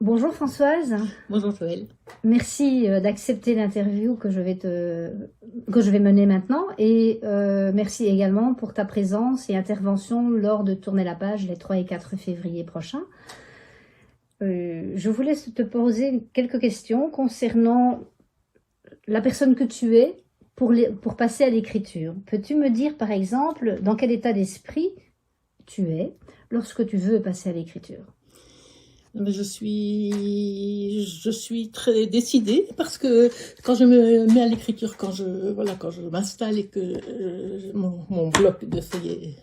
Bonjour Françoise, Bonjour Joël. merci d'accepter l'interview que je vais mener maintenant et merci également pour ta présence et intervention lors de Tourner la page les 3 et 4 février prochains. Je voulais te poser quelques questions concernant la personne que tu es pour passer à l'écriture. Peux-tu me dire par exemple dans quel état d'esprit tu es lorsque tu veux passer à l'écriture? Mais je suis très décidée parce que quand je me mets à l'écriture, quand je m'installe et que mon bloc de feuillet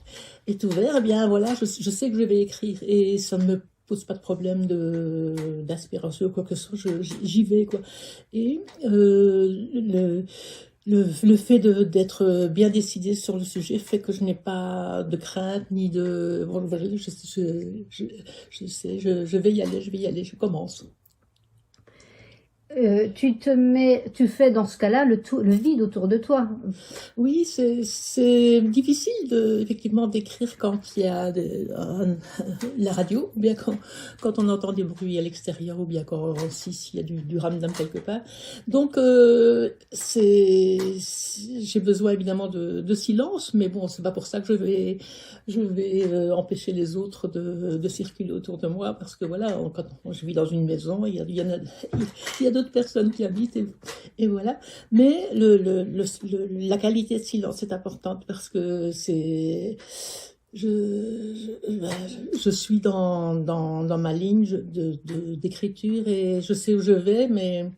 est ouvert, eh bien voilà, je sais que je vais écrire et ça ne me pose pas de problème d'aspiration ou quoi que ce soit, j'y vais quoi. Et le fait d'être bien décidé sur le sujet fait que je n'ai pas de crainte ni de... Bon, voilà, je sais, je vais y aller, je commence. Tu fais dans ce cas-là le vide autour de toi. Oui, c'est difficile effectivement d'écrire quand il y a la radio, ou bien quand on entend des bruits à l'extérieur, ou bien quand s'il y a du ramdam quelque part. Donc, j'ai besoin évidemment de silence, mais bon, c'est pas pour ça que je vais empêcher les autres de circuler autour de moi, parce que voilà, quand je vis dans une maison, il y a d'autres personnes qui habitent, et voilà. Mais la qualité de silence est importante parce que je suis dans ma ligne d'écriture et je sais où je vais, mais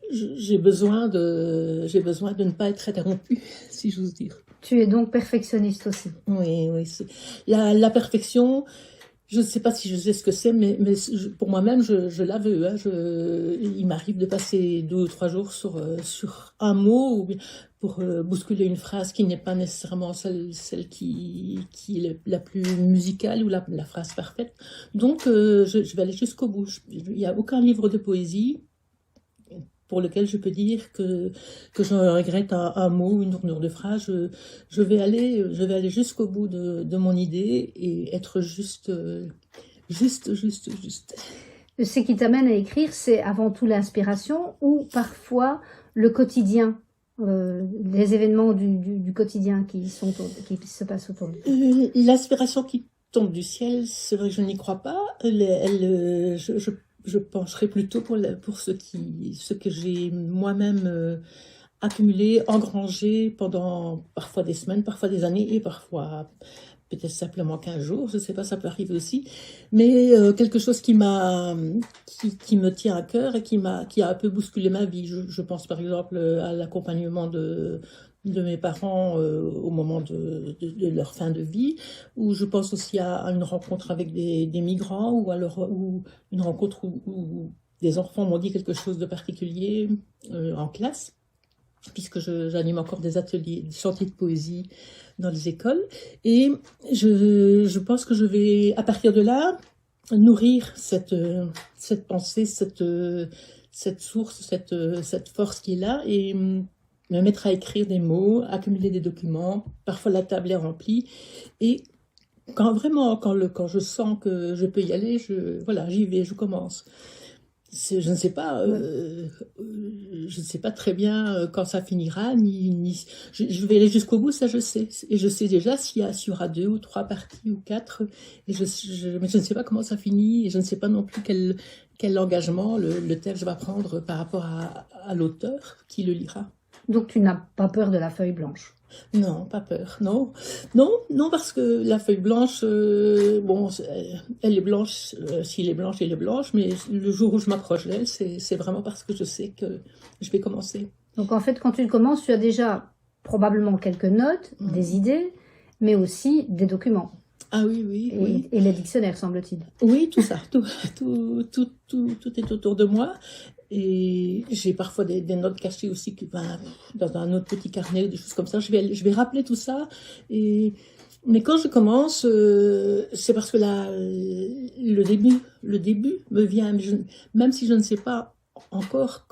j'ai besoin de ne pas être interrompue, si j'ose dire. Tu es donc perfectionniste aussi. Oui, oui. La perfection, je ne sais pas si je sais ce que c'est, mais pour moi-même, je la veux. Hein. Il m'arrive de passer 2 ou 3 jours sur un mot ou bien pour bousculer une phrase qui n'est pas nécessairement celle qui est la plus musicale ou la phrase parfaite. Donc, je vais aller jusqu'au bout. Il n'y a aucun livre de poésie pour lequel je peux dire que je regrette un mot, une tournure de phrase. Je vais aller jusqu'au bout de mon idée et être juste, juste. Ce qui t'amène à écrire, c'est avant tout l'inspiration ou parfois le quotidien, les événements du quotidien qui se passent autour de toi. L'inspiration qui tombe du ciel, c'est vrai que je n'y crois pas. Je pencherai plutôt pour ce que j'ai moi-même accumulé, engrangé pendant parfois des semaines, parfois des années et parfois peut-être simplement 15 jours, je ne sais pas, ça peut arriver aussi. Mais quelque chose qui me tient à cœur et qui a un peu bousculé ma vie. Je pense par exemple à l'accompagnement de mes parents au moment de leur fin de vie, ou je pense aussi à une rencontre avec des migrants, ou une rencontre où des enfants m'ont dit quelque chose de particulier en classe, puisque j'anime encore des ateliers, des chantiers de poésie dans les écoles. Et je pense que je vais, à partir de là, nourrir cette pensée, cette source, cette force qui est là, et me mettre à écrire des mots, accumuler des documents. Parfois la table est remplie, et quand je sens que je peux y aller, voilà, j'y vais, je commence. Je ne sais pas, je ne sais pas très bien quand ça finira, je vais aller jusqu'au bout, ça je sais. Et je sais déjà s'il y aura 2 ou 3 parties ou 4, mais je ne sais pas comment ça finit, et je ne sais pas non plus quel engagement le texte va prendre par rapport à l'auteur qui le lira. Donc tu n'as pas peur de la feuille blanche. Non, pas peur, non. Non, non, parce que la feuille blanche, bon, elle est blanche, s'il est blanche, elle est blanche, mais le jour où je m'approche d'elle, c'est vraiment parce que je sais que je vais commencer. Donc en fait, quand tu commences, tu as déjà probablement quelques notes, des idées, mais aussi des documents Ah oui, oui, oui. et les dictionnaires, semble-t-il. Oui, tout ça, tout est autour de moi. Et j'ai parfois des notes cachées aussi dans un autre petit carnet, des choses comme ça. Je vais rappeler tout ça. Mais quand je commence, c'est parce que là, le début me vient, même si je ne sais pas encore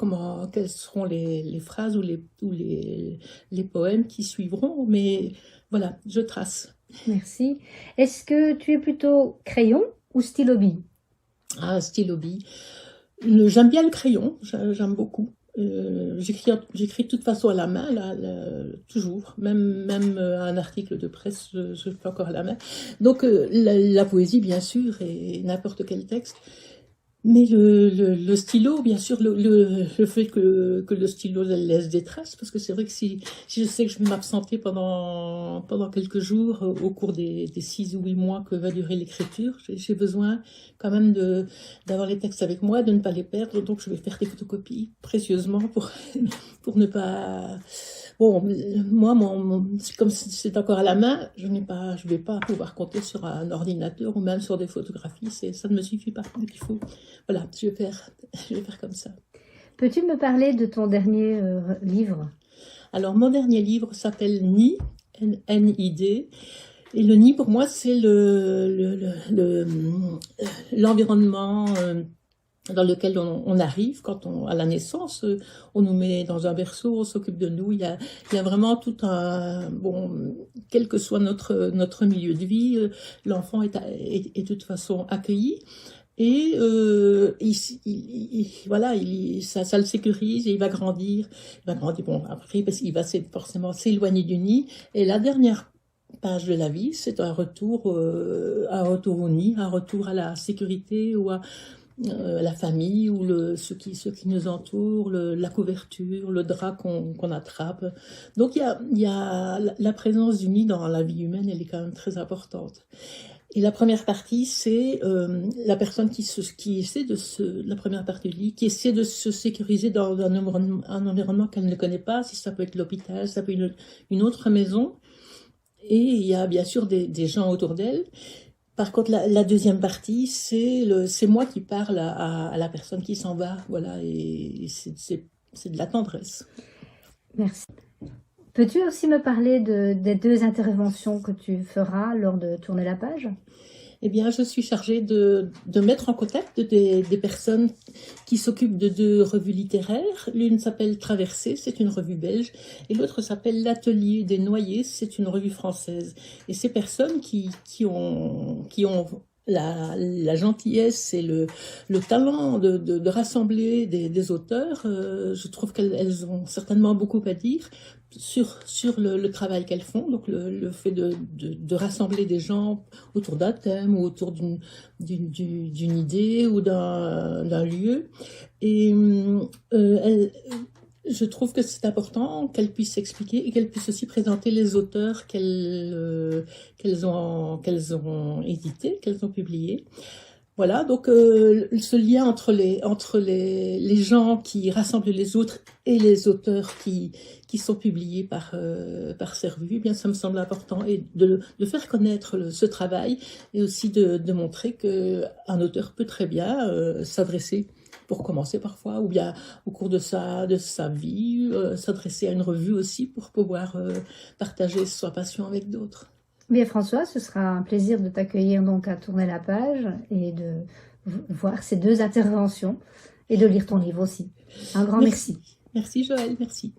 quelles seront les phrases ou les poèmes qui suivront, mais voilà, je trace. Merci. Est-ce que tu es plutôt crayon ou stylo bille? un stylo bille. J'aime bien le crayon, j'aime beaucoup. J'écris de toute façon à la main, toujours, même un article de presse, je le fais encore à la main. Donc la poésie, bien sûr, et n'importe quel texte. Mais le stylo, bien sûr, le fait que le stylo laisse des traces, parce que c'est vrai que si je sais que je vais m'absenter pendant quelques jours au cours des 6 ou 8 mois que va durer l'écriture, j'ai besoin quand même d'avoir les textes avec moi, de ne pas les perdre, donc je vais faire des photocopies précieusement pour ne pas... Bon, moi, comme c'est encore à la main, je vais pas pouvoir compter sur un ordinateur ou même sur des photographies, ça ne me suffit pas, donc il faut... Voilà, je vais faire comme ça. Peux-tu me parler de ton dernier livre? Alors, mon dernier livre s'appelle Nid, N-I-D. Et le nid, pour moi, c'est l'environnement dans lequel on arrive quand à la naissance. On nous met dans un berceau, on s'occupe de nous. Il y a vraiment tout un... Bon, quel que soit notre milieu de vie, l'enfant est de toute façon accueilli. Et voilà, ça le sécurise et il va grandir. Bon, après, parce qu'il va forcément s'éloigner du nid. Et la dernière page de la vie, c'est un retour au nid, un retour à la sécurité ou à la famille ou ceux qui nous entourent, la couverture, le drap qu'on attrape. Donc il y a la présence du nid dans la vie humaine, elle est quand même très importante. Et la première partie, c'est la personne qui essaie la première partie du livre, qui essaie de se sécuriser dans un environnement qu'elle ne connaît pas. Si ça peut être l'hôpital, ça peut être une autre maison. Et il y a bien sûr des gens autour d'elle. Par contre, la deuxième partie, c'est moi qui parle à la personne qui s'en va. Voilà, et c'est de la tendresse. Merci. Peux-tu aussi me parler des 2 interventions que tu feras lors de Tourner la page? Eh bien, je suis chargée de mettre en contact des personnes qui s'occupent de 2 revues littéraires. L'une s'appelle Traversée, c'est une revue belge, et l'autre s'appelle L'Atelier des Noyers, c'est une revue française. Et ces personnes qui ont la gentillesse et le talent de rassembler des auteurs, je trouve qu'elles ont certainement beaucoup à dire sur le travail qu'elles font, donc le fait de rassembler des gens autour d'un thème ou autour d'une idée ou d'un lieu. Et je trouve que c'est important qu'elles puissent s'expliquer et qu'elles puissent aussi présenter les auteurs qu'elles ont édités, qu'elles ont publiés. Voilà, donc ce lien entre les gens qui rassemblent les autres et les auteurs qui sont publiés par ces revues, eh bien ça me semble important, et de faire connaître ce travail, et aussi de montrer qu'un auteur peut très bien s'adresser, pour commencer parfois, ou bien au cours de sa vie, s'adresser à une revue aussi pour pouvoir partager sa passion avec d'autres. Bien François, ce sera un plaisir de t'accueillir donc à Tourner la page et de voir ces 2 interventions et de lire ton livre aussi. Un grand merci. Merci Joël, merci.